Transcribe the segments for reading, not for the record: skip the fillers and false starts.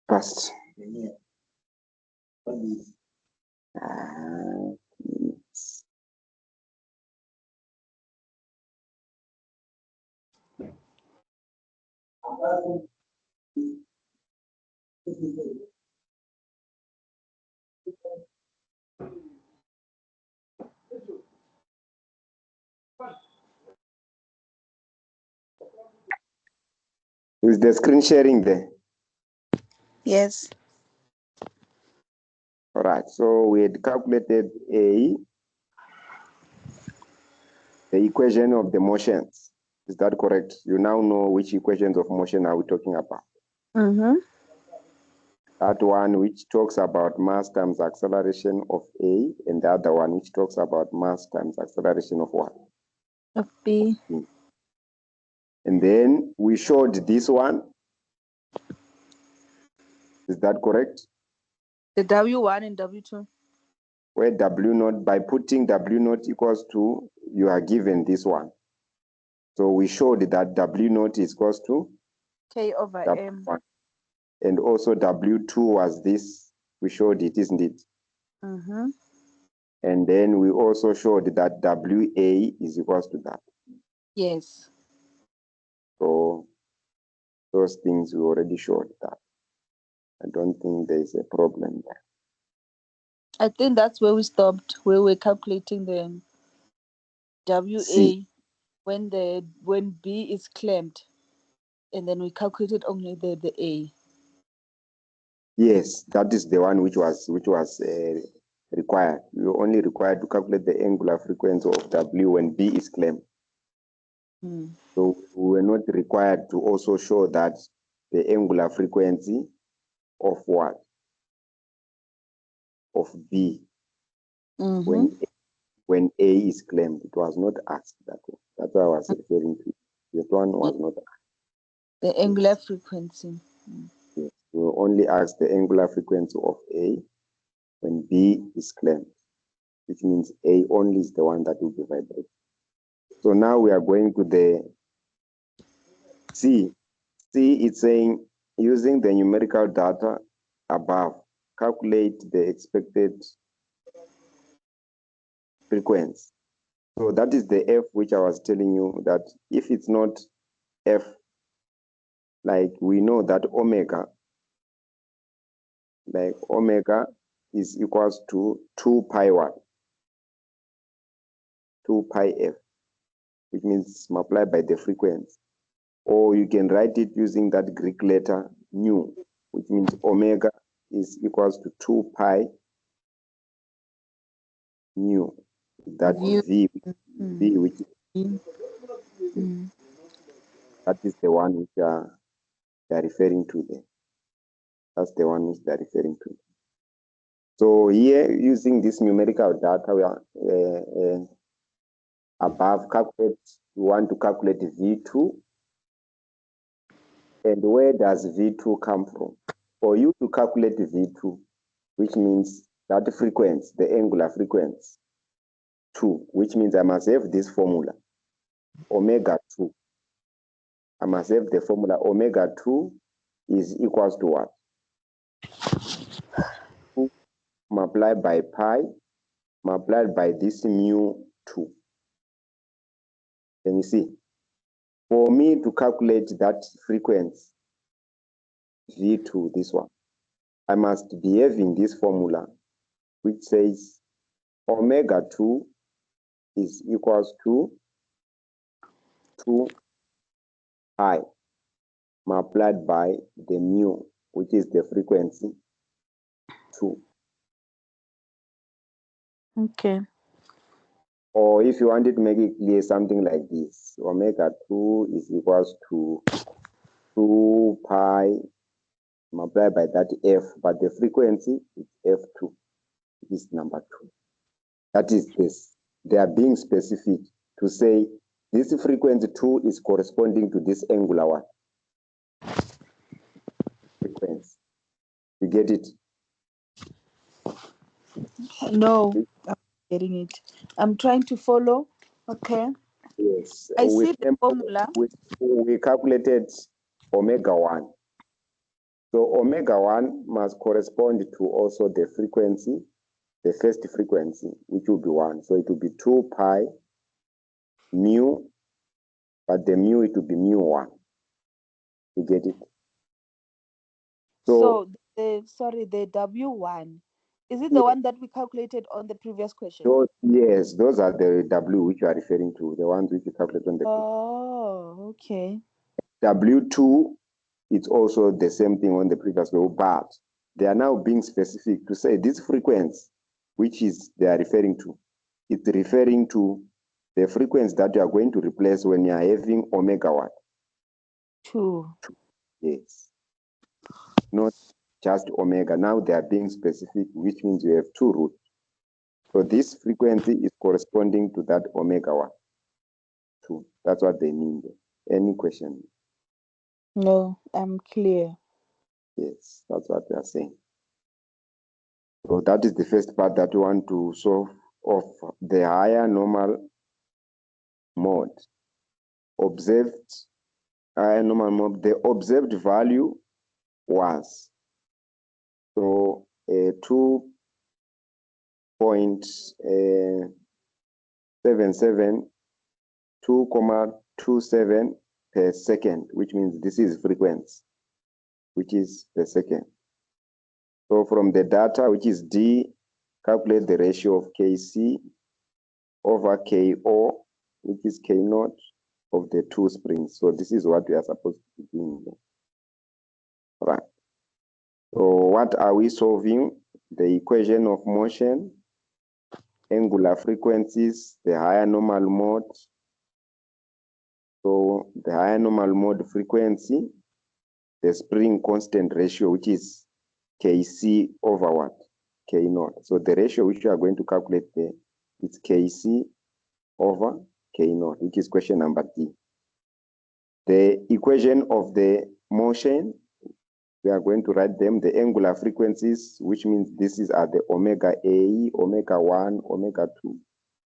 Past. Is the screen sharing there? Yes. All right, so we had calculated the equation of the motions. Is that correct? You now know which equations of motion are we talking about. Mm-hmm. That one which talks about mass times acceleration of A, and the other one which talks about mass times acceleration of what? Of B. And then we showed this one. Is that correct? The W1 and W2. Where W naught, by putting W naught equals to, you are given this one. So we showed that W naught is equals to K over M. W1. And also W2 was this. We showed it, isn't it? Mm-hmm. And then we also showed that WA is equals to that. Yes. So those things we already showed that. I don't think there's a problem there. I think that's where we stopped, where we're calculating the WA C. when B is clamped, and then we calculated only the A. Yes, that is the one which was required. You only required to calculate the angular frequency of W when B is clamped. So we were not required to also show that the angular frequency of what? Of B when A is claimed. It was not asked that way. That's what I was referring to. That one was not asked. The angular frequency. Yes. We only asked the angular frequency of A when B is claimed, which means A only is the one that will be vibrating. So now we are going to the C. C is saying, using the numerical data above, calculate the expected frequency. So that is the F which I was telling you that if it's not F, like we know that omega is equals to 2 pi 1, 2 pi F, which means multiplied by the frequency. Or you can write it using that Greek letter nu, which means omega is equals to 2 pi nu. That V, which that is the one which they are referring to there. That's the one which they're referring to. So here, using this numerical data, we are above calculate. We want to calculate V2. And where does V2 come from? For you to calculate V2, which means that frequency, the angular frequency, 2, which means I must have this formula, omega 2. I must have the formula omega 2 is equals to what? 2 multiplied by pi multiplied by this mu 2. Can you see? For me to calculate that frequency, V2, this one, I must be having this formula, which says omega 2 is equals to 2 pi multiplied by the mu, which is the frequency 2. Okay. Or if you wanted to make it clear, something like this, omega 2 is equals to 2 pi multiplied by that F, but the frequency is F2, is number 2. That is this. They are being specific to say this frequency 2 is corresponding to this angular one frequency. You get it? No, I'm getting it. I'm trying to follow. Okay. Yes. I see the formula. We calculated omega 1. So omega 1 must correspond to also the frequency, the first frequency, which will be 1. So it will be 2 pi mu, but the mu, it will be mu 1. You get it? So the W1, is it the one that we calculated on the previous question? Yes, those are the W which you are referring to, the ones which you calculate on the okay. W2, it's also the same thing on the previous level, but they are now being specific to say this frequency, which is they are referring to, it's referring to the frequency that you are going to replace when you are having omega 1. 2. Yes. Not just omega. Now they are being specific, which means you have 2 roots. So this frequency is corresponding to that omega 1. 2. That's what they mean. Any question? No, I'm clear. Yes, that's what they are saying. So that is the first part that we want to solve of the higher normal mode. Observed higher normal mode, the observed value was so 2.77, 2.27 per second, which means this is frequency, which is per second. So from the data, which is D, calculate the ratio of Kc over Ko, which is K naught of the 2 springs. So this is what we are supposed to be doing here. Right. So what are we solving? The equation of motion, angular frequencies, the higher normal mode. So the higher normal mode frequency, the spring constant ratio, which is Kc over what? K naught. So the ratio which we are going to calculate there is Kc over K naught, which is question number D. The equation of the motion, we are going to write them, the angular frequencies, which means this is at the omega A, omega 1, omega 2,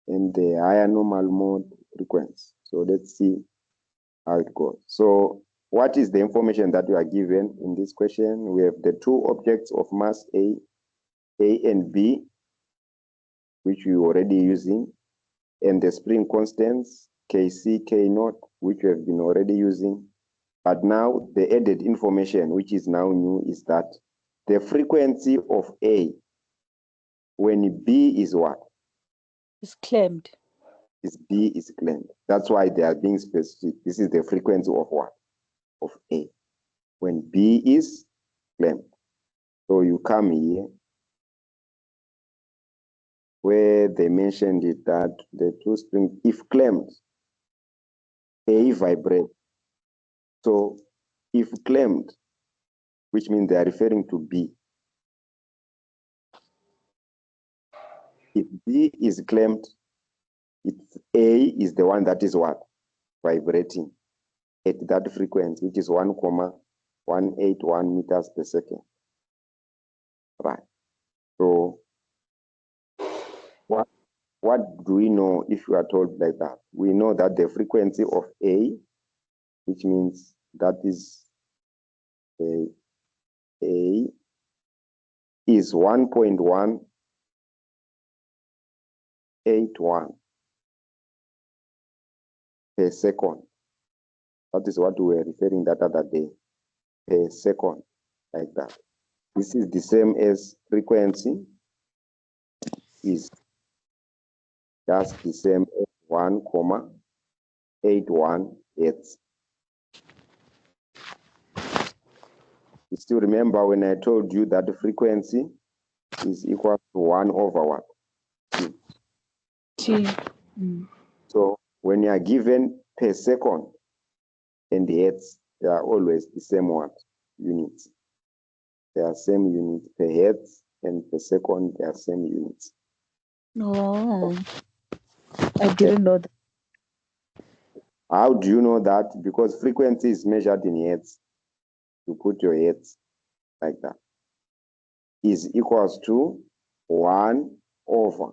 and the higher normal mode frequency. So let's see how it goes. So what is the information that we are given in this question? We have the 2 objects of mass A and B, which we already using, and the spring constants, Kc, K naught, which we have been already using. But now the added information, which is now new, is that the frequency of A when B is what? It's claimed. Is B is claimed. That's why they are being specific. This is the frequency of what? Of A. When B is claimed. So you come here where they mentioned it that the 2 springs, if claimed, A vibrates. So if claimed, which means they are referring to B. If B is claimed, it's A is the one that is what? Vibrating at that frequency, which is 1,181 meters per second. Right. So what do we know if we are told like that? We know that the frequency of A, which means that is A is 1.181 per second. That is what we were referring that other day, per second, like that. This is the same as frequency is just the same as 1.81 Hz. You still remember when I told you that the frequency is equal to 1 over what? T. So when you are given per second and the hertz, they are always the same what? Units. They are same units per hertz and per second, they are same units. Oh, I didn't know that. How do you know that? Because frequency is measured in hertz. You put your hertz like that. is equals to 1 over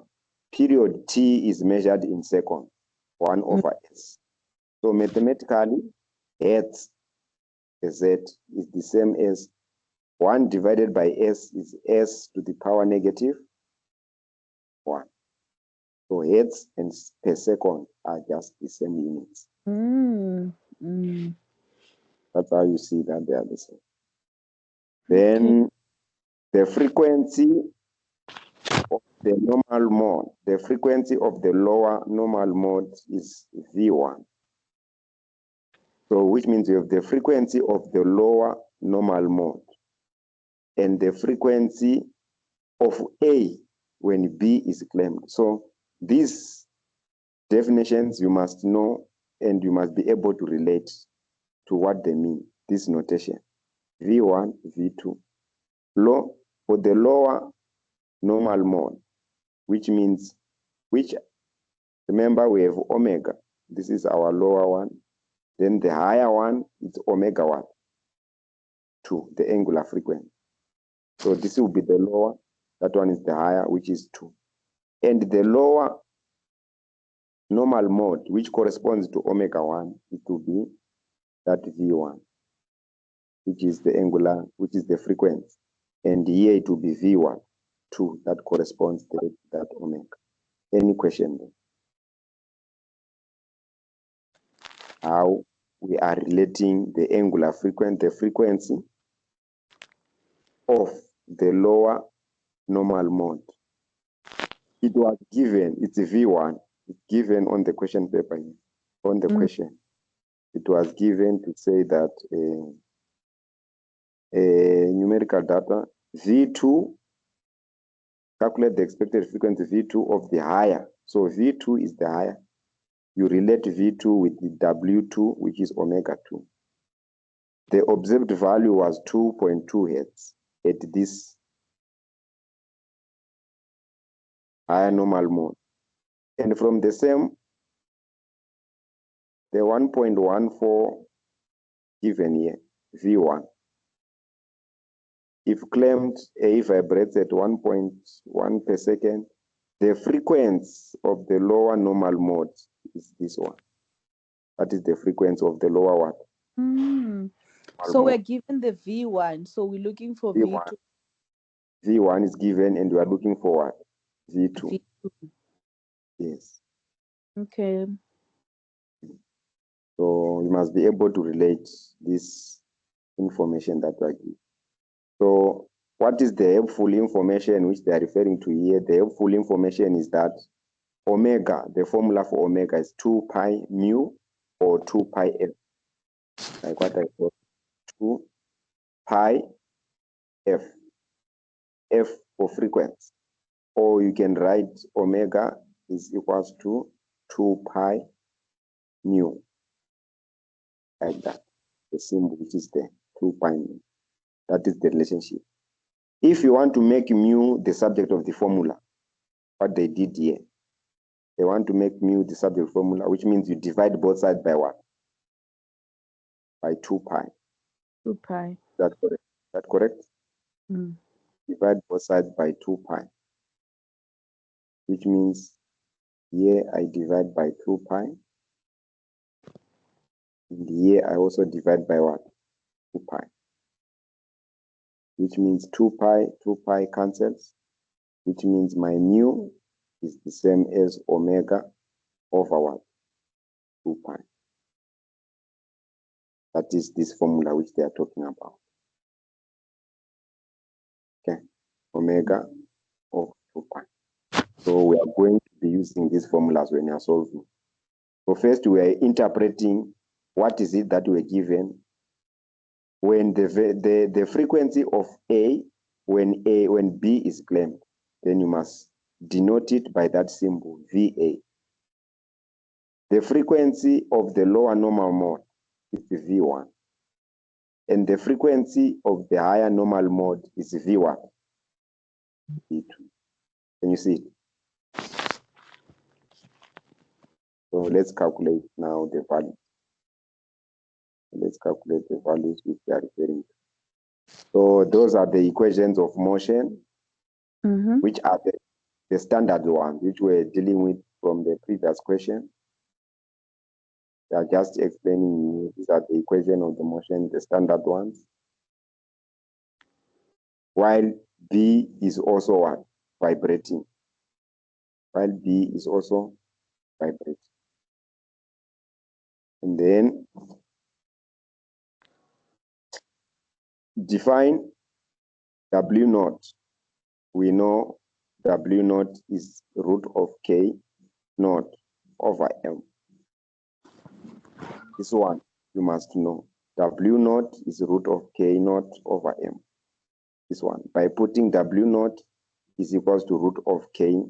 period t is measured in seconds, 1 over s. So mathematically, hertz z is the same as 1 divided by s is s to the power negative 1. So hertz and per second are just the same units. That's how you see that they are the same. Then the frequency of the normal mode, the frequency of the lower normal mode is V1. So which means you have the frequency of the lower normal mode and the frequency of A when B is claimed. So these definitions you must know and you must be able to relate to what they mean, this notation. V1, V2. Low, for the lower normal mode, which means, remember we have omega. This is our lower one. Then the higher one is omega 1, 2, the angular frequency. So this will be the lower, that one is the higher, which is 2. And the lower normal mode, which corresponds to omega 1, it will be that V1, which is the angular, which is the frequency. And here it will be V1, 2, that corresponds to that omega. Any question there? How we are relating the angular frequency, the frequency of the lower normal mode. It was given, it's V1, it's given on the question paper here, on the question. It was given to say that numerical data, V2, calculate the expected frequency V2 of the higher. So V2 is the higher. You relate V2 with the W2, which is omega 2. The observed value was 2.2 hertz at this higher normal mode. And from the same, the 1.14 given here, V1. If claimed A vibrates at 1.1 per second, the frequency of the lower normal mode is this one. That is the frequency of the lower one. So we're given the V1, so we're looking for V2. V1 is given and we are looking for what? V2. V2. Yes. Okay. So you must be able to relate this information that we are given. So what is the helpful information which they are referring to here? The helpful information is that omega, the formula for omega is 2 pi mu or 2 pi f. Like what I thought, 2 pi f. F for frequency. Or you can write omega is equals to 2 pi mu. Like that. The symbol which is there, 2 pi mu. That is the relationship. If you want to make mu the subject of the formula, what they did here, they want to make mu the subject formula, which means you divide both sides by what? By 2 pi. 2 pi. That's correct. That correct? Divide both sides by 2 pi. Which means here I divide by 2 pi. And here I also divide by what? 2 pi. Which means 2 pi cancels. Which means my mu is the same as omega over what? 2 pi. That is this formula which they are talking about. Okay, omega of 2 pi. So we are going to be using these formulas when you are solving. So first we are interpreting what is it that we are given when the frequency of A, when B is claimed, then you must denote it by that symbol, VA. The frequency of the lower normal mode is V1. And the frequency of the higher normal mode is V1. V2. Can you see it? So let's calculate now the value. Let's calculate the values which they are referring to. So those are the equations of motion, Mm-hmm. which are the standard ones, which we're dealing with from the previous question. They are just explaining you, these are the equation of the motion, the standard ones. While B is also what? Vibrating. While B is also vibrating. And then define W naught. We know W naught is root of K naught over M. This one you must know. W naught is root of K naught over M. This one. By putting W naught is equals to root of K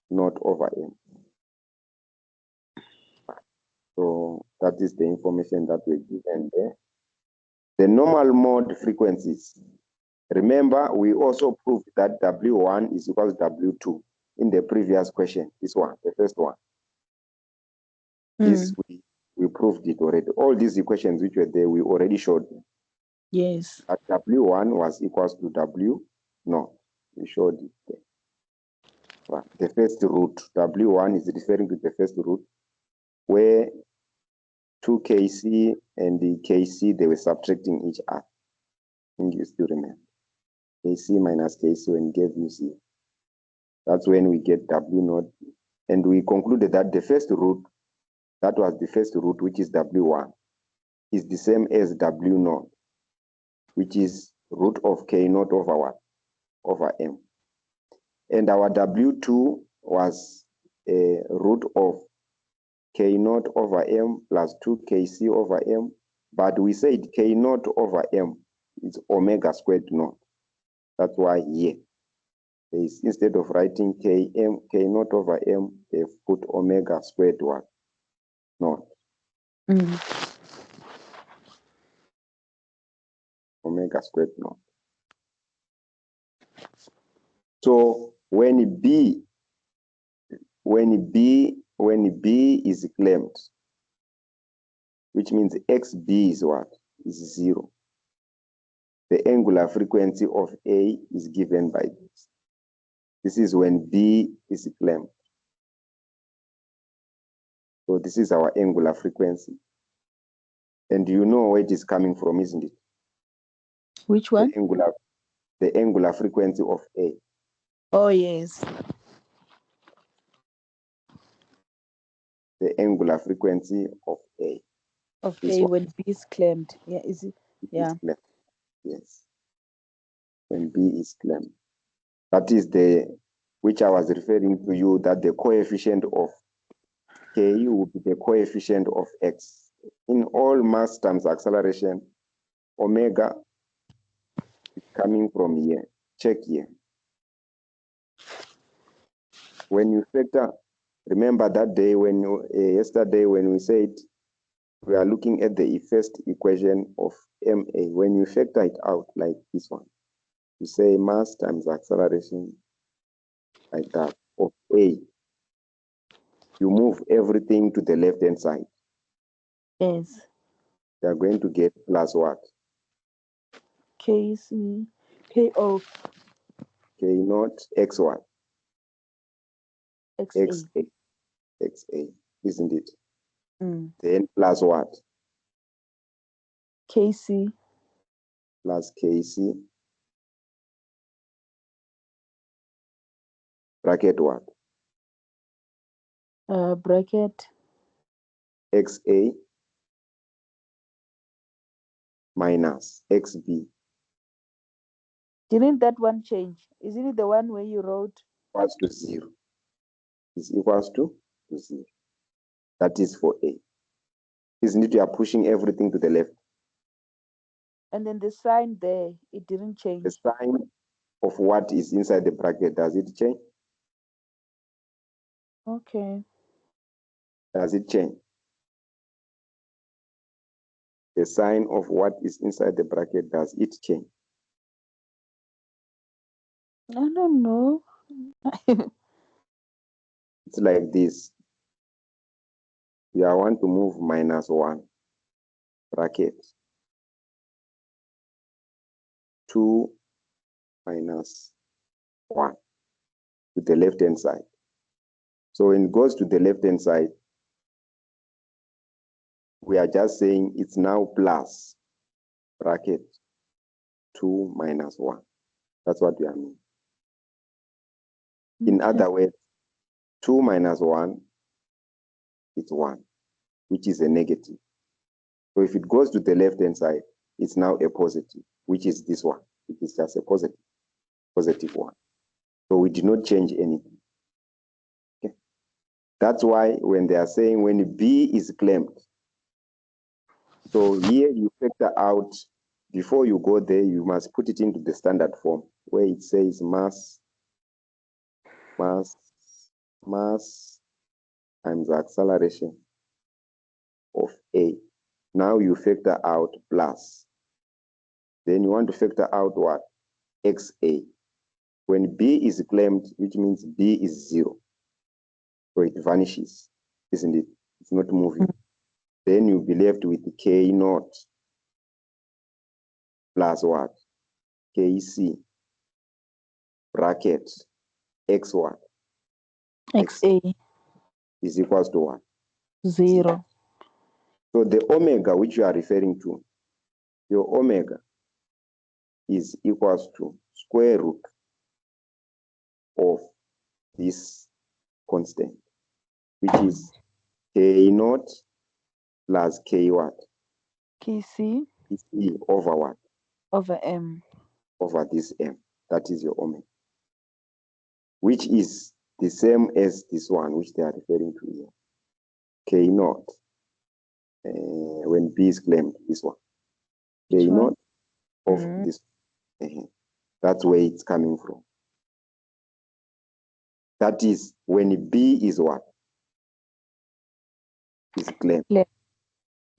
naught over M. So that is the information that we're given there. The normal mode frequencies. Remember, we also proved that W1 is equals to W2 in the previous question. This one, the first one. This we proved it already. All these equations which were there, we already showed them. Yes. That W1 was equals to W naught. We showed it there. Right. The first root, W1 is referring to the first root, where 2Kc and the Kc, they were subtracting each other. I think you still remember. Kc minus Kc when gave you C. That's when we get W naught. And we concluded that the first root, that was the first root, which is W1, is the same as W naught, which is root of K naught over what? Over M. And our W2 was a root of K naught over M plus 2Kc over M. But we said K naught over M is omega squared naught. That's why here, instead of writing K naught over M, they've put omega squared what? Naught. Omega squared naught. So when B is claimed, which means XB is what? Is 0. The angular frequency of A is given by this. This is when B is claimed. So this is our angular frequency. And you know where it is coming from, isn't it? Which one? The angular frequency of A. Oh, yes. The angular frequency of A. Of A when B is claimed. Yeah, is it? Yeah. Is claimed. Yes. When B is claimed. That is the, which I was referring to you, that the coefficient of K will be the coefficient of X. In all mass times acceleration, omega is coming from here. Check here. When you factor, remember that day when yesterday when we said we are looking at the first equation of MA. When you factor it out like this one, you say mass times acceleration like that of A. You move everything to the left-hand side. Yes. You are going to get plus what? KC, KO. K naught X what? XA. XA, isn't it? Then plus what? KC. Plus KC. Bracket what? Bracket. XA minus XB. Didn't that one change? Isn't it the one where you wrote? Equals to 0. Is equals to 0. That is for A. Isn't it? You are pushing everything to the left. And then the sign there, it didn't change. The sign of what is inside the bracket, does it change? Okay. Does it change? The sign of what is inside the bracket, does it change? I don't know. It's like this. You want to move -1 bracket. 2 minus 1 to the left-hand side. So when it goes to the left-hand side, we are just saying it's now plus bracket 2 minus 1. That's what we are meaning. In other words, 2 minus 1 is 1, which is a negative. So if it goes to the left-hand side, it's now a positive, which is this one. It is just a positive 1. So we did not change anything. Okay. That's why when they are saying when B is claimed, so here you factor out, before you go there, you must put it into the standard form where it says mass times the acceleration of A. Now you factor out plus. Then you want to factor out what? XA. When B is claimed, which means B is 0. So it vanishes, isn't it? It's not moving. Then you'll be left with K naught plus what? KC bracket X what? XA Is equals to what? 0. So the omega which you are referring to, your omega is equals to square root of this constant, which is K naught plus K what? KC KC over what? over M. Over this M. That is your omega, which is the same as this one, which they are referring to here. K naught, when B is claimed, this one. K naught of this. That's where it's coming from. That is when B is what? Is claimed.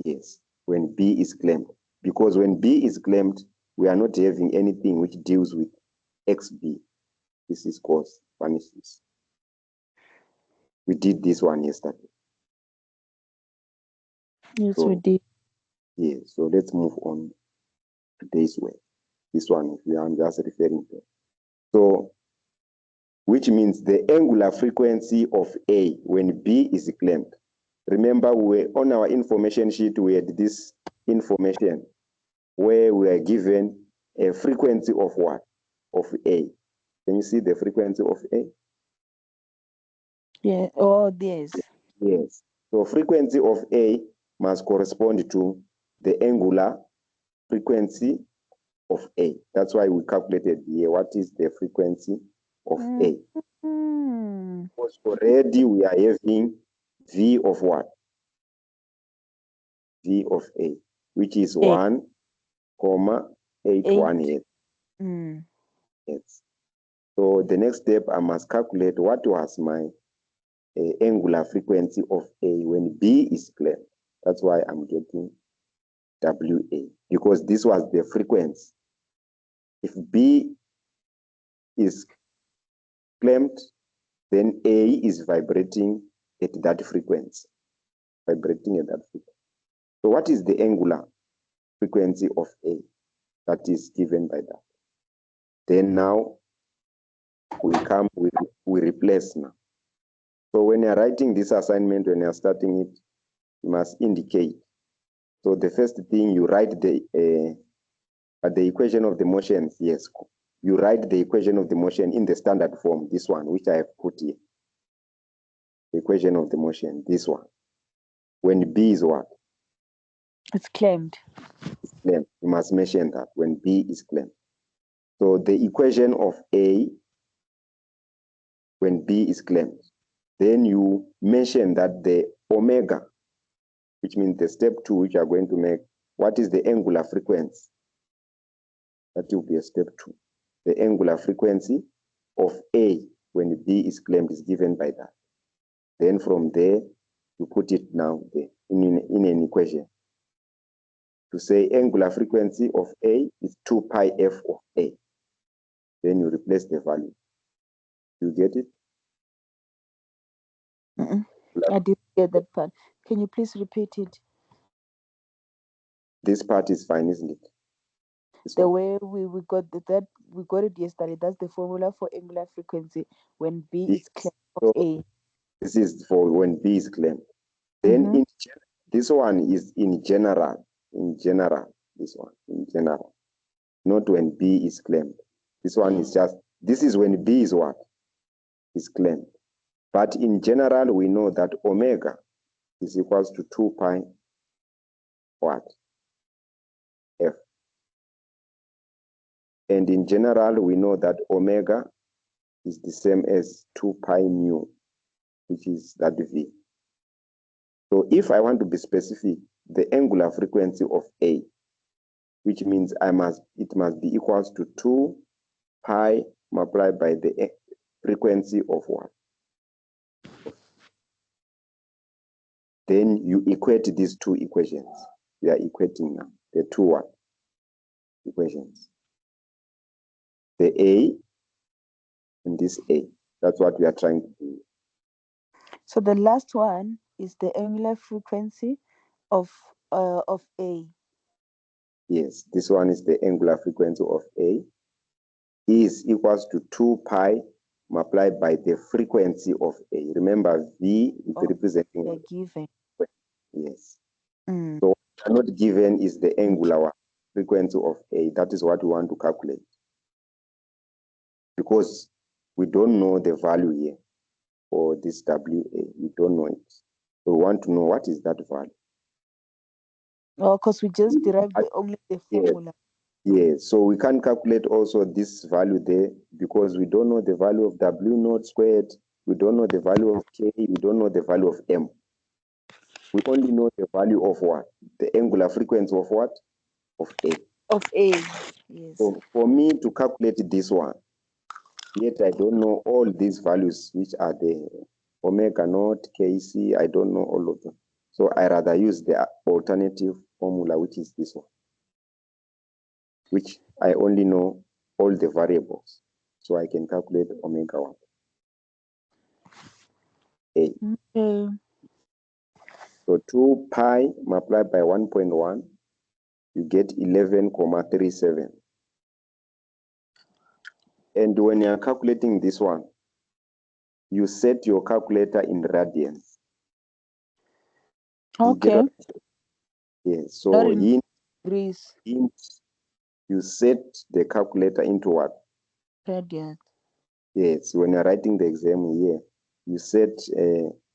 Yes, when B is claimed. Because when B is claimed, we are not having anything which deals with XB. This is cause vanishes. We did this one yesterday. Yes, so, we did. Yeah, so let's move on to today's way. This one, I'm just referring to. So, which means the angular frequency of A when B is claimed. Remember, on our information sheet, we had this information where we are given a frequency of what? Of A. Can you see the frequency of A? Yeah, oh, yes. Yes. So frequency of A must correspond to the angular frequency of A. That's why we calculated here what is the frequency of A. Because already we are having V of what? V of A, which is 1,818. Yes. So the next step, I must calculate what was my angular frequency of A when B is claimed. That's why I'm getting WA, because this was the frequency. If B is claimed, then A is vibrating at that frequency. Vibrating at that frequency. So what is the angular frequency of A that is given by that? Then now we replace now. So when you're writing this assignment, when you're starting it, you must indicate. So the first thing you write the equation of the motions, yes. You write the equation of the motion in the standard form, this one, which I have put here. The equation of the motion, this one. When B is what? It's claimed. It's claimed. You must mention that when B is claimed. So the equation of A when B is claimed, then you mention that the omega, which means the step 2, which you are going to make, what is the angular frequency? That will be a step 2. The angular frequency of A when B is claimed is given by that. Then from there, you put it now there in an equation. To say angular frequency of A is 2 pi f of A. Then you replace the value. You get it? I didn't get that part. Can you please repeat it? This part is fine, isn't it? The way we got that we got it yesterday. That's the formula for angular frequency when B Yes. is claimed of So A. this is for when B is claimed. Then Mm-hmm. this one is in general. This one in general, not when B is claimed. This one is just, this is when B is what? Is claimed. But in general, we know that omega is equals to 2 pi what? F. And in general, we know that omega is the same as 2 pi mu, which is that V. So if I want to be specific, the angular frequency of A, which means it must be equals to 2 pi multiplied by the frequency of what? Then you equate these two equations. We are equating now the two what? Equations. The A and this A. That's what we are trying to do. So the last one is the angular frequency of A. Yes, this one is the angular frequency of A. Is equals to 2 pi multiplied by the frequency of A. Remember, V is representing the given. Yes. Mm. So what not given is the angular frequency of A. That is what we want to calculate. Because we don't know the value here for this WA. We don't know it. So we want to know what is that value. Oh, because we just derived only the formula. Yes, so we can calculate also this value there because we don't know the value of W naught squared. We don't know the value of K. We don't know the value of M. We only know the value of what? The angular frequency of what? Of A. Of A, yes. So for me to calculate this one, yet I don't know all these values, which are the omega naught, KC, I don't know all of them. So I rather use the alternative formula, which is this one, which I only know all the variables. So I can calculate omega 1. A. Okay. So 2 pi multiplied by 1.1, you get 11,37. And when you are calculating this one, you set your calculator in radians. Okay. Yes. Not So in degrees. You set the calculator into what? Radians. Yes. When you're writing the exam here, you set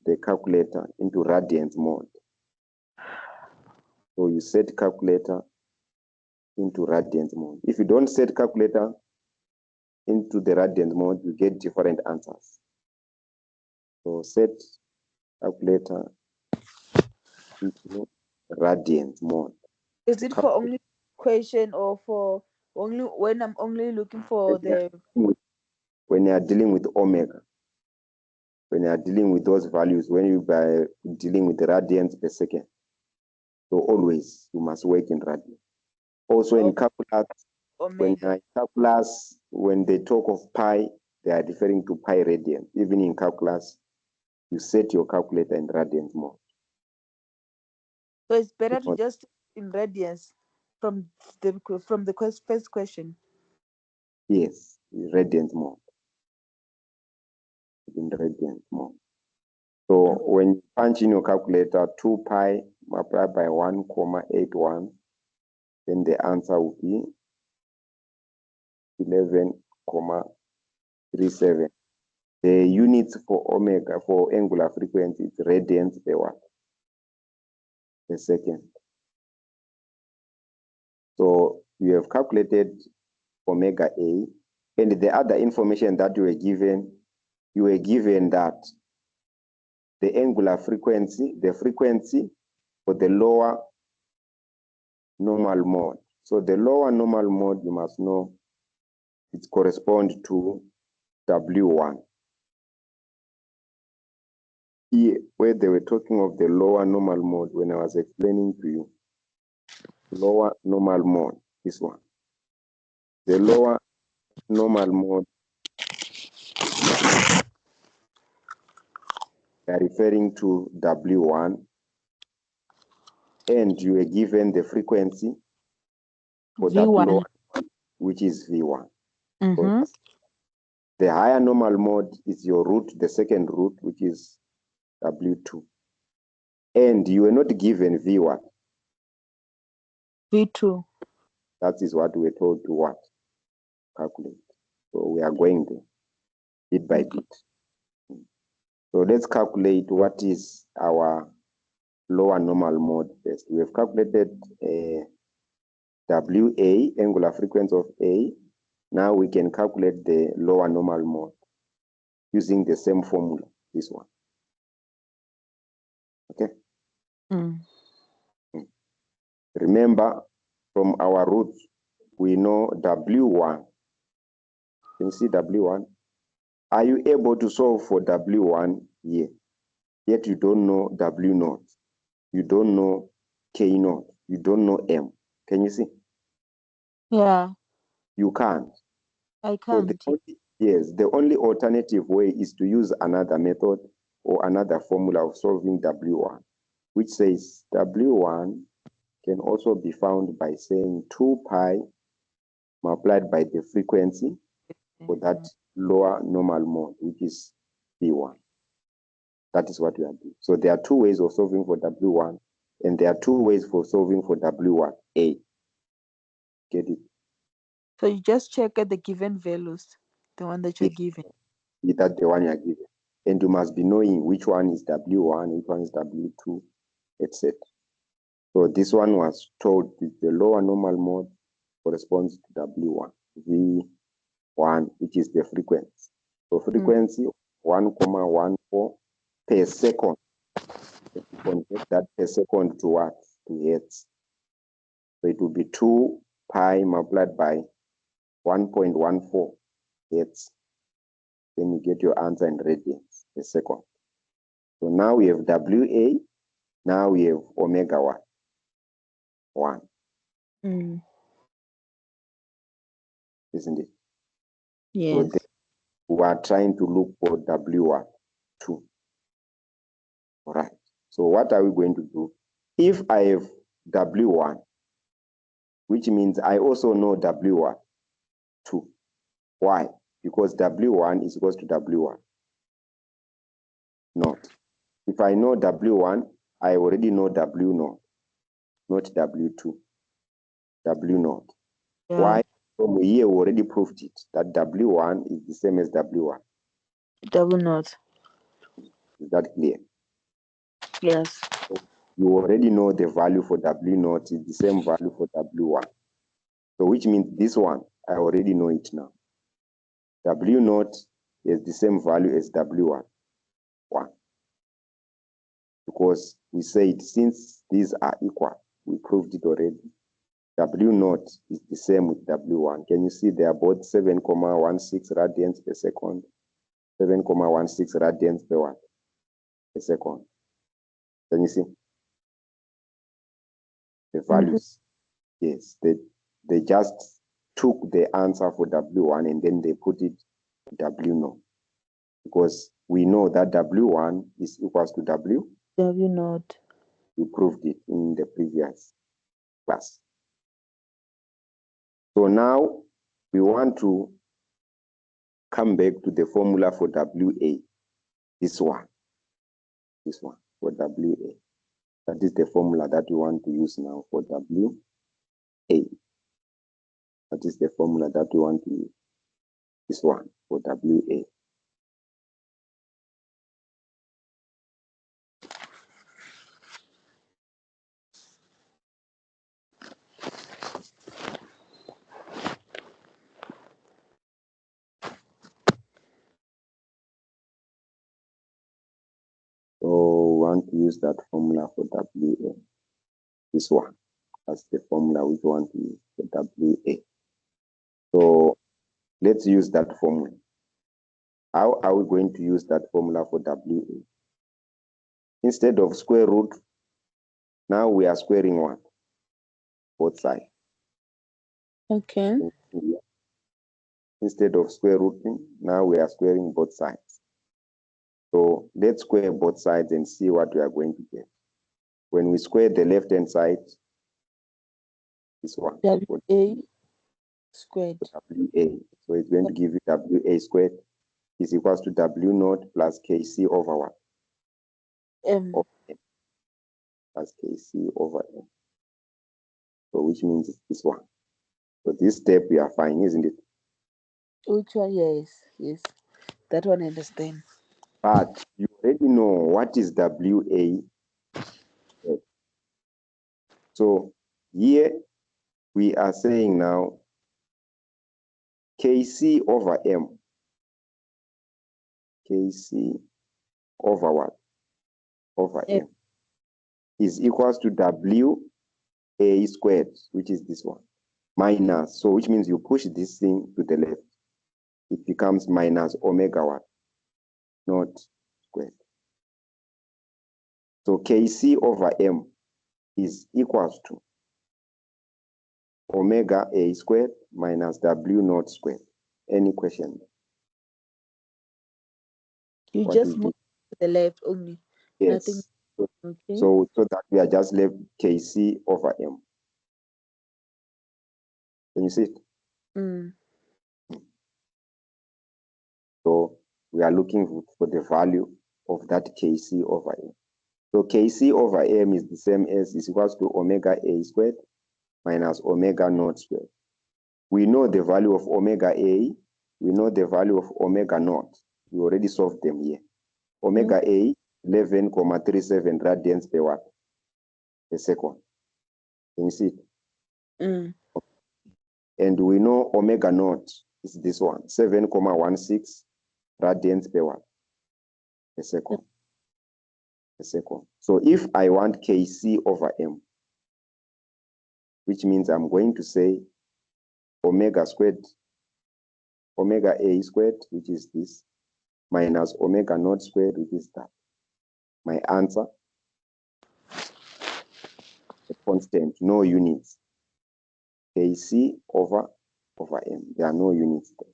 the calculator into radians mode. So you set calculator into radians mode. If you don't set calculator into the radians mode, you get different answers. So set calculator into radians mode. Is it for only question or for only when I'm only looking for the when you are dealing with omega? When you are dealing with those values, when you are dealing with the radians per second. So always you must work in radians. Also in calculus, when they talk of pi, they are referring to pi radians. Even in calculus, you set your calculator in radians mode. So it's better to just in radians from the first question. Yes, radians mode. In radians mode. So when you punch in your calculator 2 pi multiplied by 1,81, then the answer will be 11,37. The units for omega, for angular frequency, is radians per what? Per second. So you have calculated omega A, and the other information that you were given that the angular frequency, the frequency for the lower normal mode. So the lower normal mode, you must know, it corresponds to W1. Here, where they were talking of the lower normal mode, when I was explaining to you, lower normal mode, this one. The lower normal mode, they are referring to W1, and you are given the frequency for that V1. lower which is V1. Mm-hmm. So the higher normal mode is your root, the second root, which is W2. And you were not given V1. V2. That is what we were told to what? Calculate. So we are going there, bit by bit. So let's calculate what is our lower normal mode first. We have calculated WA, angular frequency of A. Now we can calculate the lower normal mode using the same formula, this one. Okay? Mm. Remember, from our roots, we know W1. Can you see W1? Are you able to solve for W1 here? Yet you don't know W0. You don't know K0. You don't know M. Can you see? Yeah, You can't. I So can't. the only alternative way is to use another method or another formula of solving W1, which says W1 can also be found by saying 2 pi multiplied by the frequency for that lower normal mode, which is V1. That is what we are doing. So there are two ways of solving for W1, and there are two ways for solving for W1A. Get it? So you just check at the given values, the one that you're given. That's the one you are given. And you must be knowing which one is W1, which one is W2, etc. So this one was told the lower normal mode corresponds to W1, V1, which is the frequency. So frequency 1,14 per second. If you convert that per second to what? To hertz. So it will be 2 pi multiplied by 1.14 hertz. Then you get your answer in radians per second. So now we have WA, now we have omega 1. Isn't it? Yes. So we are trying to look for W1, 2. All right. So what are we going to do? If I have W1, which means I also know W1, 2. Why? Because W1 is equals to W1. Not. If I know W1, I already know W0, not W2. W0. Yeah. Why? From here, we already proved it, that W1 is the same as W1. W0. Is that clear? Yes. So you already know the value for W0 is the same value for W1. So which means this one, I already know it now. W0 is the same value as W1. Because we said since these are equal, we proved it already. W0 is the same with W1. Can you see they are both 7,16 radians per second, 7,16 radians per watt per second. Can you see the values? Yes, they just took the answer for W1 and then they put it W0, because we know that W1 is equals to W0. We proved it in the previous class. So now we want to come back to the formula for WA. This one for WA. That is the formula that we want to use now for WA. That is the formula that we want to use. This one for WA. So we want to use that formula for WA. This one. That's the formula we want to use for WA. So let's use that formula. How are we going to use that formula for WA? Instead of square root, now we are squaring what? Both sides. Okay. Instead of square rooting, now we are squaring both sides. So let's square both sides and see what we are going to get. When we square the left-hand side, this one. WA. Squared. WA. So it's going to give you WA squared is equals to W naught plus KC over what? M. Of M plus KC over M. So which means it's this one. So this step we are fine, isn't it? Which one? Yes, yes. That one I understand. But you already know what is WA. So here we are saying now KC over M. KC over what? Over M. M is equals to WA squared, which is this one, minus. So which means you push this thing to the left. It becomes minus omega what? Not squared. So KC over M is equals to omega A squared minus W naught squared. Any question? You What just is move this? to the left only. Nothing. Yes. Okay. So that we are just left KC over M. Can you see it? Mm. So we are looking for the value of that KC over M. So KC over M is the same as is equals to omega A squared minus omega naught squared. We know the value of omega A. We know the value of omega naught. We already solved them here. Omega A, 11,37 radians per watt per second. Can you see it? Mm. And we know omega naught is this one, 7,16 radians per watt per second. Per second. So if I want Kc over M, which means I'm going to say omega squared, omega A squared, which is this, minus omega naught squared, which is that. My answer, a constant, no units. Kc over M. There are no units there.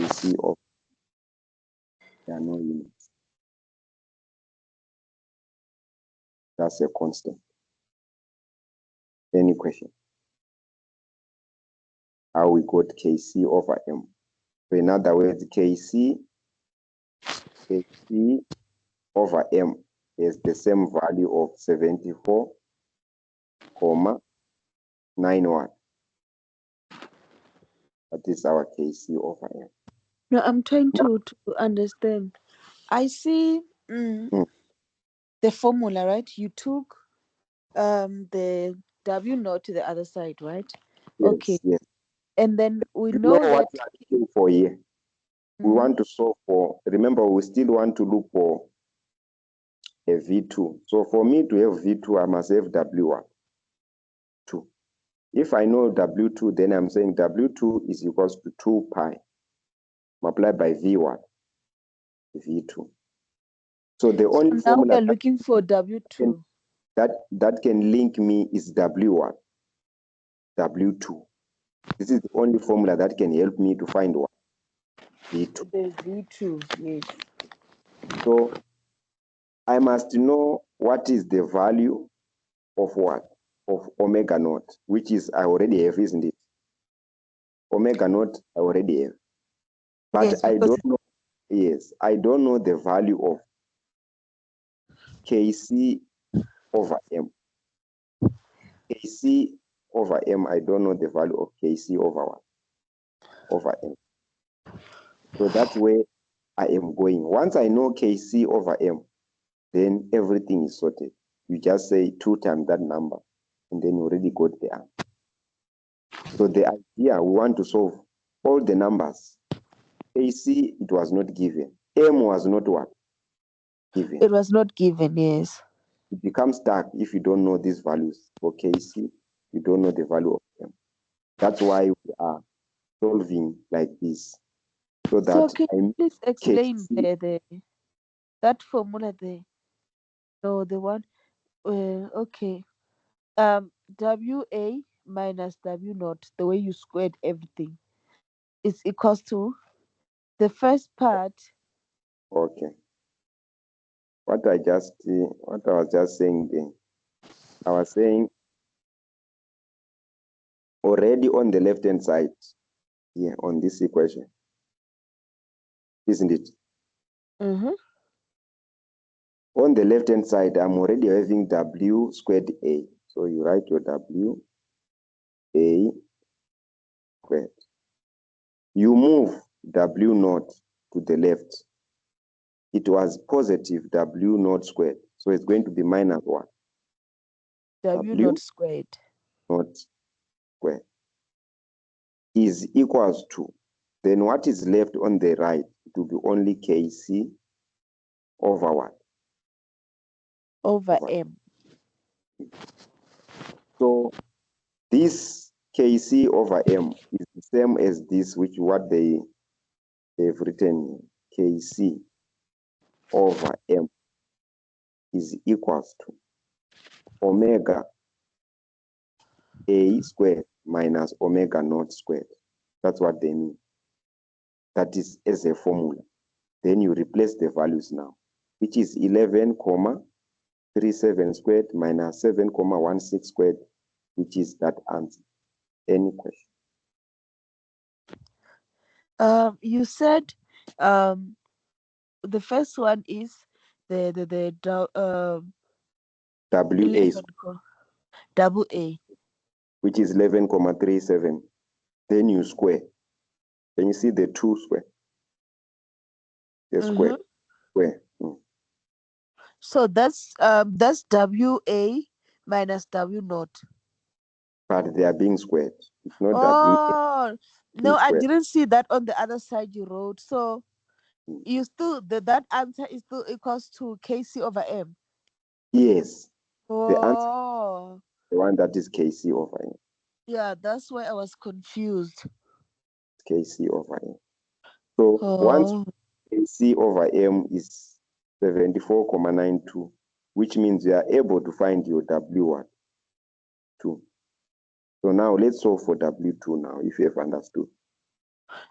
Kc over, there are no units. That's a constant. Any question? How we got Kc over M? So in other words, Kc over M is the same value of 74,91. That is our Kc over M. No, I'm trying to understand. I see Mm. the formula, right? You took the W naught to the other side, right? Okay. Yes, yes. And then we You know know what that. we are looking for here? We want to solve for, remember, we still want to look for a V2. So for me to have V2, I must have W1, 2. If I know W2, then I'm saying W2 is equals to 2 pi multiplied by V1, V2. So the So only now we formula are looking for W2. that can link me is W1, W2. This is the only formula that can help me to find what? V2. The V2, yes. So I must know what is the value of what? Of omega naught, which is I already have, isn't it? Omega naught I already have. But Yes, I because don't know, yes, I don't know the value of Kc over M. Kc over M, I don't know the value of Kc over what? Over M. So that's where I am going. Once I know Kc over M, then everything is sorted. You just say 2 times that number, and then you already got the answer. So the idea, we want to solve all the numbers. AC, it was not given. M was not what? Given. it was not given, yes. It becomes stuck if you don't know these values. For KC, you don't know the value of M. That's why we are solving like this. So So that can I you make please explain KC, that formula there? No, the one. Okay. WA minus W naught, the way you squared everything, is equals to the first part. okay. What I was just saying then, I was saying already on the left-hand side here on this equation, isn't it? Mm-hmm. On the left-hand side, I'm already having W squared A. So you write your W A squared. You move W naught to the left. It was positive W naught squared. So it's going to be minus what? W W naught squared. naught squared is equals to, then what is left on the right? It will be only Kc over what? Over Over. M. So this Kc over M is the same as this, which what they've written here. Kc over M is equals to omega A squared minus omega naught squared. That's what they mean. That is as a formula. Then you replace the values now, which is 11,37 squared minus 7,16 squared, which is that answer. Any question? You said the first one is the WA 11 double A. which is 11,37. Then you square. Can you see the 2 square? The square. Mm-hmm. Square. So that's WA minus W naught. But they are being squared. It's not WA Oh being no, I squared. didn't see that on the other side you wrote. So Mm. you still that answer is still equals to Kc over M. Yes. The answer Oh is the one that is Kc over M. yeah, that's why I was confused. Kc over M. So once Oh Kc over M is 74,92, which means you are able to find your W1, 2. So now let's solve for W2 now, if you have understood.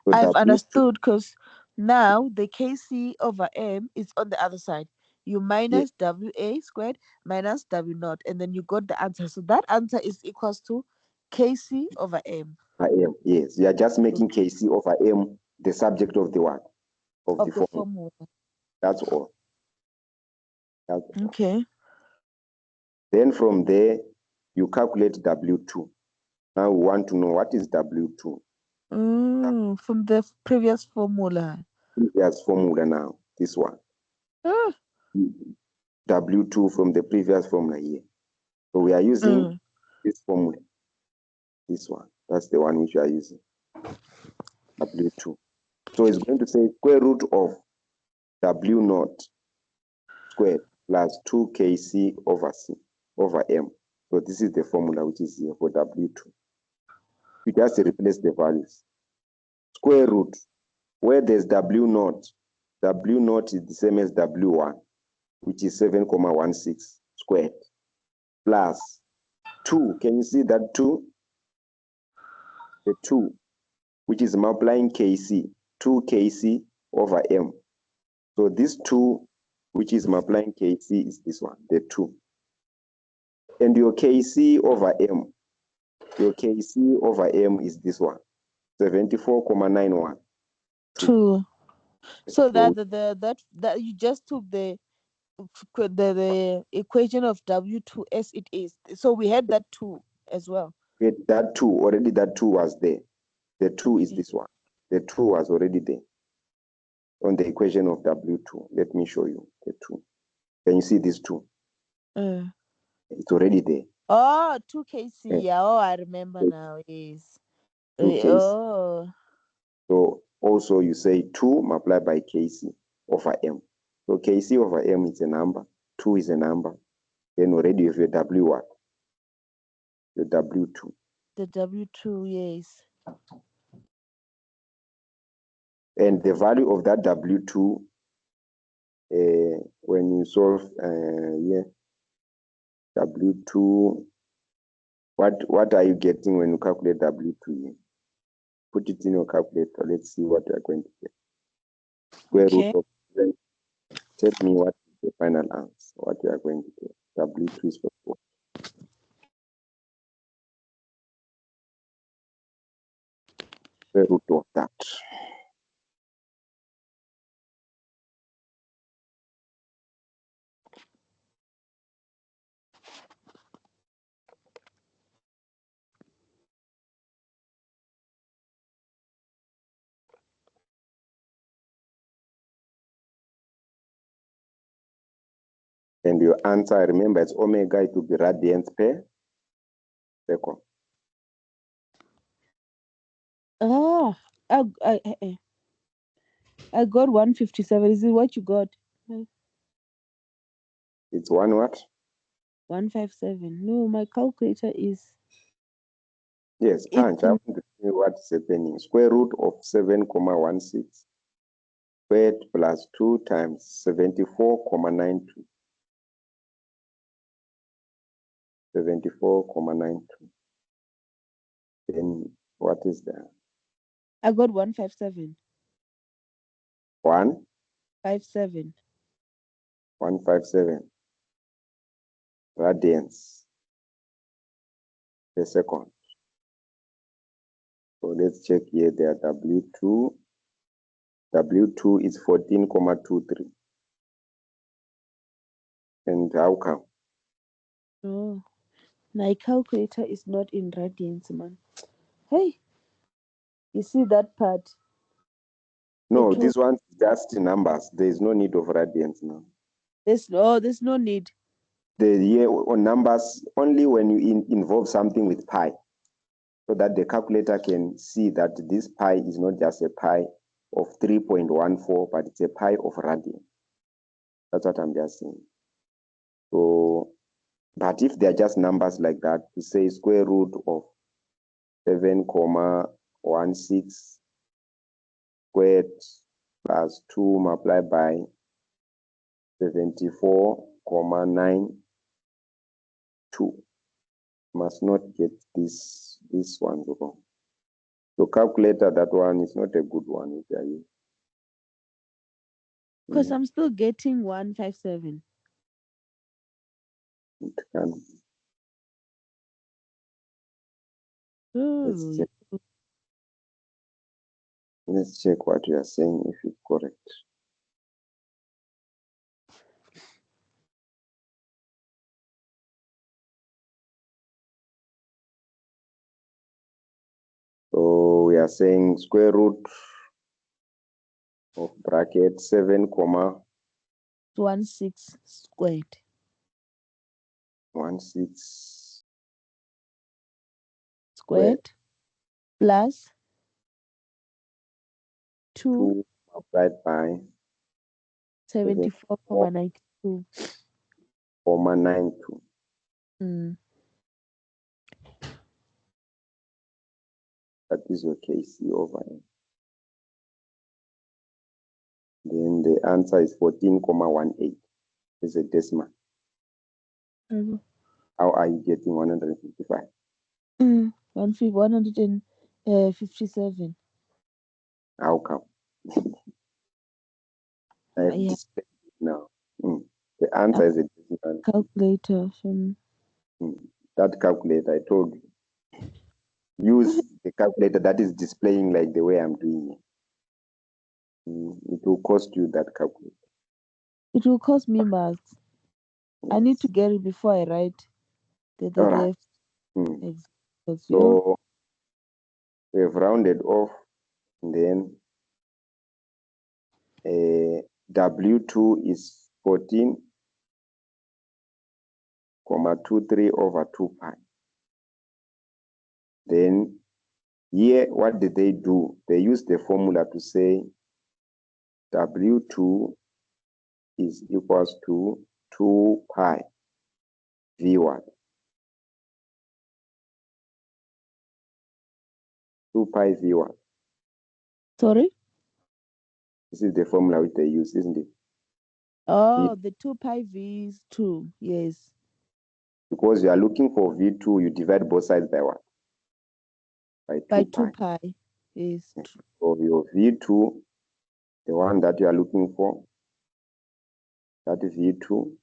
So I've W2, understood because now the Kc over M is on the other side. You yes, minus WA squared minus W naught, and then you got the answer. So that answer is equals to Kc over M M, yes. You are just making Kc over M the subject of the what? Of the of the formula. formula. That's all. That's all. Okay. Then from there, you calculate W2. Now we want to know what is W2. From the previous formula. Previous formula now, this one. Ah, W2 from the previous formula here. So we are using mm, this formula, this one. That's the one which we are using, W2. So it's going to say square root of W naught squared plus 2Kc over C over M. So this is the formula which is here for W2. You just replace the values. Square root, where there's W naught is the same as W1, which is 7,16 squared, plus 2. Can you see that 2? The 2, which is multiplying Kc, 2Kc over M. So this 2, which is multiplying Kc, is this one, the 2. And your Kc over M, your Kc over M is this one, 74,91. 2. So So that you just took the equation of W2 as it is. So we had that 2 as well. with that 2, already that 2 was there. The 2 is this one. The 2 was already there on the equation of W2. Let me show you the 2. Can you see this 2? Uh, It's already there. oh, 2 Kc. Eh, Yeah, oh, I remember now. Yes. 2Kc. Oh, So also you say 2 multiplied by Kc over M. So Kc over M is a number, 2 is a number. Then already you have your W what? Your W2. the W2, yes. And the value of that W2, when you solve, W2, what are you getting when you calculate W2 here? Put it in your calculator. Let's see what you are going to get. Square root Okay. of 7. Tell me what is the final answer, what you are going to get. W2 is for square root of that. And your answer, remember, it's omega, it will be radians per second. Ah, I got 157. Is it what you got? It's one what? 157. No, my calculator is. Yes, punch. I want to see what's happening. Square root of 7,16 squared plus 2 times 74,92. 74,92. Then what is that? I got 157. 157 radians per second. So let's check here. There W2. W2 is 14,23. And how come? Oh, my calculator is not in radians, man. Hey, you see that part? No, this one's just numbers. There is no need of radians now. There's no need. The year on numbers only when you involve something with pi, so that the calculator can see that this pi is not just a pi of 3.14, but it's a pi of radian. That's what I'm just saying. So, but if they're just numbers like that, to say square root of 7,16 squared plus 2 multiplied by 74,92. Must not get this one wrong. So calculator, that one is not a good one. Because I'm still getting 157. It can. Let's check what you are saying if it's correct. So we are saying square root of bracket 7,16 squared. 16 squared plus 2 multiplied by 74,92. 4,92. That is your KC over here. Then the answer is 14,18. It's a decimal. How are you getting 155? 157. How come? I have displayed it now. The answer is a decimal. Calculator. That calculator, I told you. Use the calculator that is displaying like the way I'm doing it. It will cost you that calculator. It will cost me marks. Yes. I need to get it before I write the right. So we've rounded off, and then W2 is 14,23 over 2 pi. Then here, what did they do? They used the formula to say W2 is equals to 2 pi V1. 2 pi V1. Sorry? This is the formula which they use, isn't it? Oh, the 2 pi V is 2, yes. Because you are looking for V2, you divide both sides by what? By 2 pi. Yes. So your V2, the one that you are looking for, that is V2.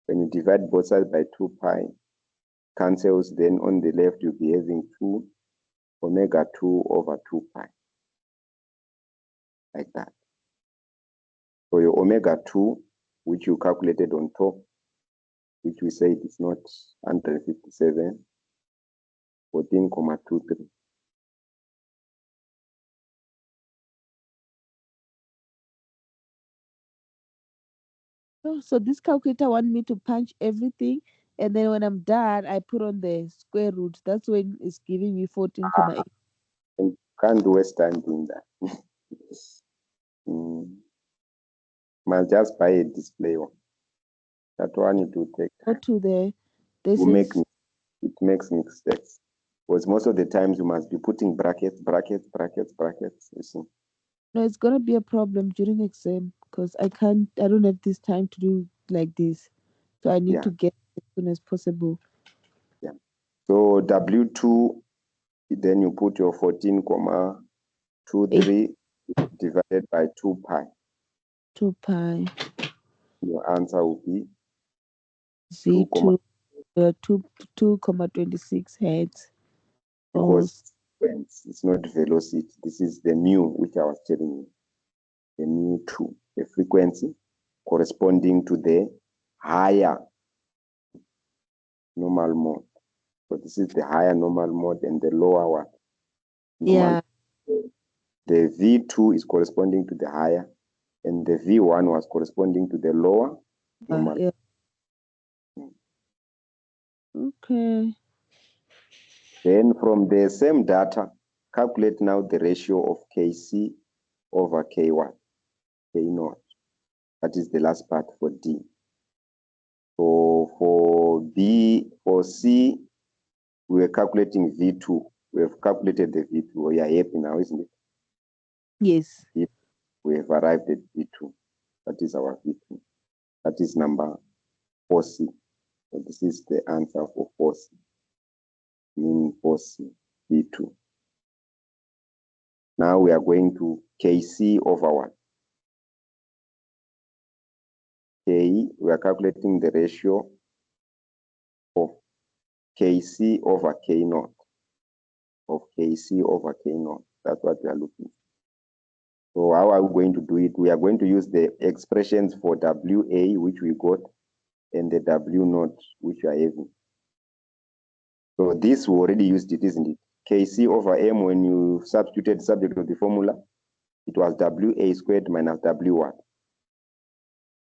When you divide both sides by 2 pi, cancels, then on the left you'll be having 2 omega 2 over 2 pi. like that. So your omega-2, which you calculated on top, which we said is not 157, 14,23. Oh, so this calculator want me to punch everything, and then when I'm done, I put on the square root. That's when it's giving me 14,8. And can't waste time doing that. Must just buy a display one. That one it will take Go time. to the, this Will is, it makes mistakes. Because most of the times you must be putting brackets, you see. no, it's gonna be a problem during exam because I don't have this time to do like this. So I need Yeah, to get as soon as possible. yeah. So W2, then you put your 14,23 divided by 2 pi. 2 pi Your answer will be 2, Z2 2,26 hertz. because it's not velocity. This is the mu, which I was telling you. The mu2, the frequency corresponding to the higher normal mode. So this is the higher normal mode and the lower one. Yeah. The V2 is corresponding to the higher, and the V1 was corresponding to the lower normal. Yeah. Okay. Then from the same data, calculate now the ratio of Kc over K1, K0. That is the last part for D. So for C, we were calculating V2. We have calculated the V2. We are happy now, isn't it? Yes. We have arrived at V2. That is our V2. That is number 4C. So this is the answer for 4C. Meaning 4C, V2. Now we are going to Kc over what? K, we are calculating the ratio of Kc over K0. Of Kc over K0. That's what we are looking for. So how are we going to do it? We are going to use the expressions for WA, which we got, and the W0, which we are having. So this, we already used it, isn't it? Kc over M, when you substituted the subject of the formula, it was WA squared minus W1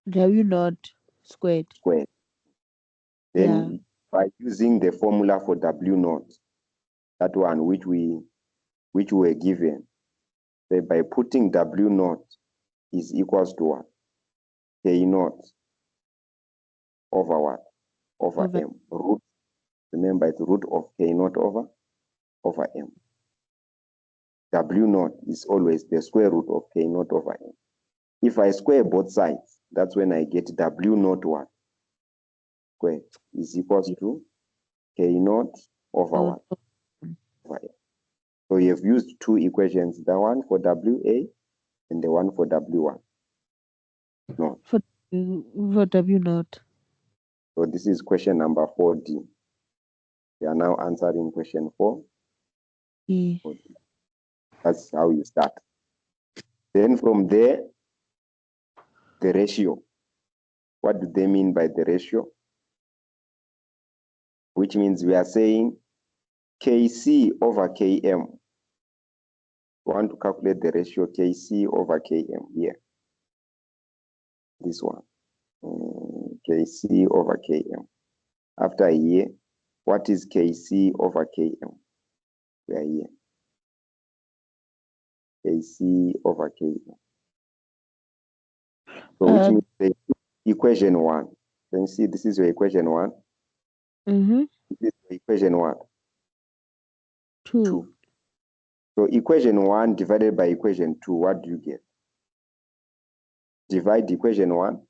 W0 squared. squared. Then by using the formula for W0, that one which we were given, so by putting W0 is equals to what? K0 over what? Over M. Root. Remember, it's root of K0 over M. W0 is always the square root of K0 over M. If I square both sides, that's when I get W0 what? Square is equals to K0 over what? Over M. So you have used two equations, the one for WA and the one for W1. No. For W0. So this is question number 4D. We are now answering question 4. Yeah. That's how you start. Then from there, the ratio. What do they mean by the ratio? Which means we are saying Kc over Km. We want to calculate the ratio Kc over Km here. This one. Kc over Km. After a year, what is Kc over Km? We are here. Kc over Km. So which means the equation 1. Can you see this is your equation 1? Mm-hmm. This is your equation 1. 2. So equation 1 divided by equation 2, what do you get? Divide equation 1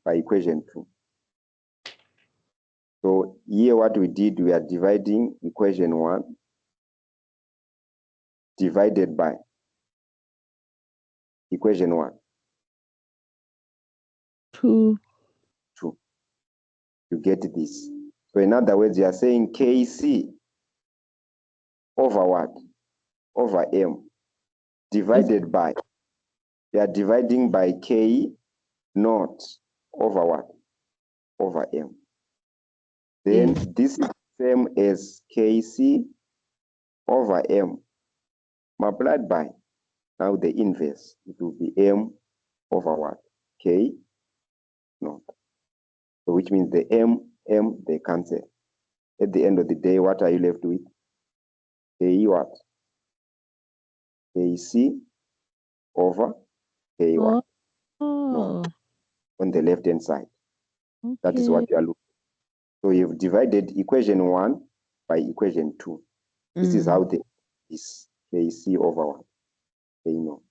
by equation 2. So here what we did, we are dividing equation 1 divided by equation 1. 2. You get this. So in other words, you are saying Kc over what? Over M divided by We are dividing by K naught over what? Over M. Then Yes. this is same as KC over M multiplied by, now the inverse, it will be M over what? K naught. So which means the M, they cancel. At the end of the day, what are you left with? K what? KC over K what? Naught Oh, on the left-hand side. That is okay. what you are looking. So you've divided equation 1 by equation 2. This is how this KC over what? K naught.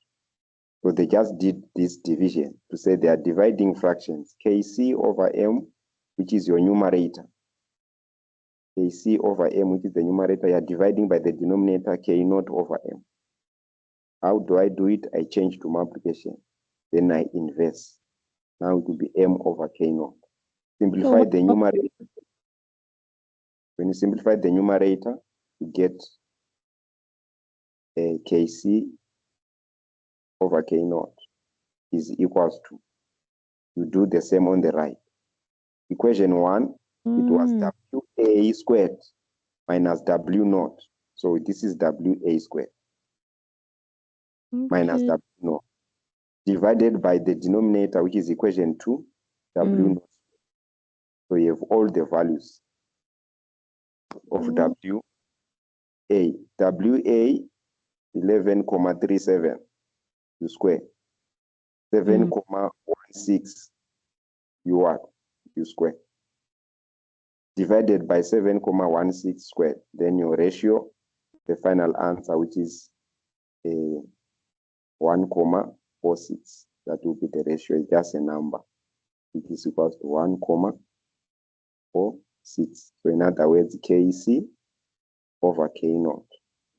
So they just did this division to say they are dividing fractions. KC over M, which is your numerator. KC over M, which is the numerator, you are dividing by the denominator K naught over M. How do I do it? I change to multiplication. Then I inverse. Now it will be M over K naught. So Simplify the numerator. When you simplify the numerator, you get KC over K naught is equals to. You do the same on the right. Equation 1, it was WA squared minus W naught. So this is WA squared minus okay. W naught divided by the denominator, which is equation 2, W naught. So you have all the values of Oh, WA. WA 11,37 you square. 7,16 you what? You square. Divided by 7,16 squared. Then your ratio, the final answer, which is 1,46. That will be the ratio. It's just a number. It is equals to 1,46. So in other words, KC over K naught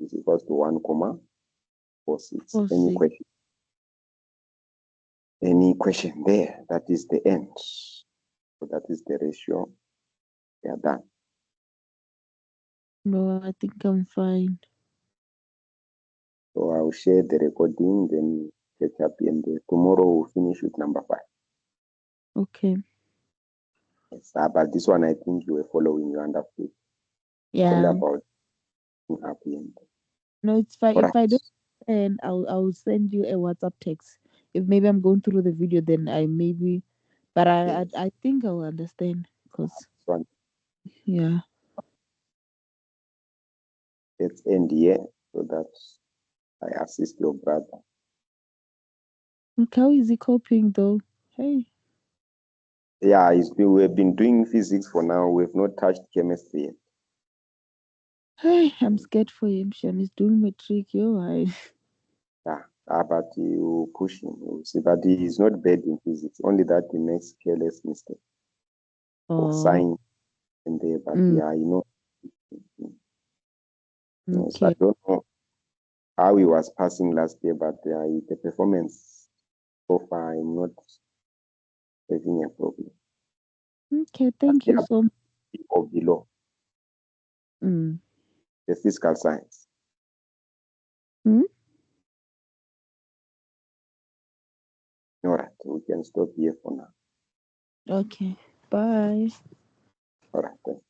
is equals to 1,46. oh, Any sick. question? Any question there? That is the end. So that is the ratio. We are done. No, I think I'm fine. So I'll share the recording, then catch up, and tomorrow we'll finish with number 5. Okay. Yes, but this one I think you were following. You understood. Only Yeah. about happy end. No, it's fine. All If right. I don't, and I'll send you a WhatsApp text. If maybe I'm going through the video, then I maybe, but I Yes. I think I'll understand because This one. yeah. Let's end here so that I assist your brother. Look, how is he coping though? Hey, Yeah, we've been doing physics for now. We've not touched chemistry yet. hey, I'm scared for him. Sean is doing matric. Yo, I. Yeah, but you push him. You see, but he is not bad in physics. Only that he makes careless mistake or Oh, sign in there. But mm, yeah, you know. Yes, I okay, don't know how he was passing last year, but the performance so far, I'm not having a problem. okay. Last Thank year, you so much. or below Mm. the physical science. Mm? All right, we can stop here for now. Okay. Bye. All right, thanks.